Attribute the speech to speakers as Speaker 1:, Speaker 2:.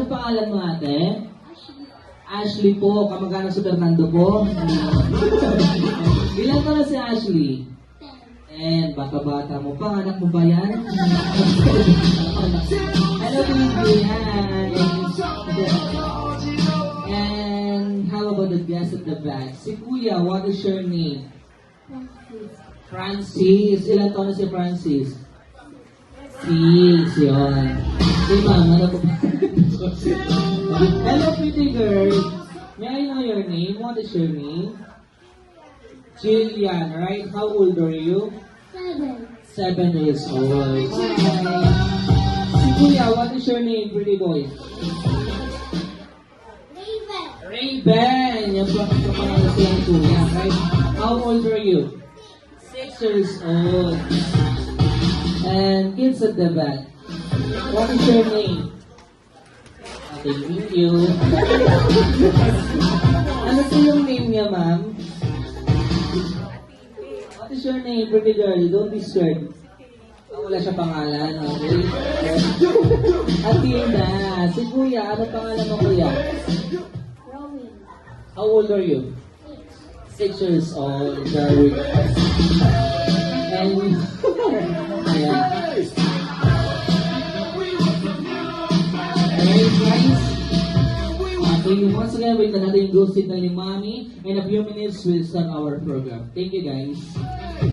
Speaker 1: Ano pangalan mo ate? Ashley po. Kamag-anak si Fernando po. Ilan ka na si Ashley? 10. Bata-bata mo pa. Anak mo ba yan? Hello, baby. Hi. And how about the guest at the back? Si Kuya, what is your name? Francis. Ilan taon na si Francis? 6. Yun. Si ma'am, ano po? Hello, pretty girl. May I know your name? What is your name? Jillian, right? How old are you? 7 years old. Hi. Si Kuya, what is your name, pretty boy? Raven. Yan po ang kapangalan siyang Kuya, right? How old are you? 6 years old. And kids at the back. What is your name? Thank you. Ano po yung name niya, ma'am? What is your name, pretty girl? Don't be scared. Wala siya pangalan. Okay? Athena. Si Kuya, ano pangalan mo, Kuya? How old are you? 6 years old. Very good. And, ayan. Alright guys, once again, wait na natin yung ghost signal ni Mommy. In a few minutes, we'll start our program. Thank you guys.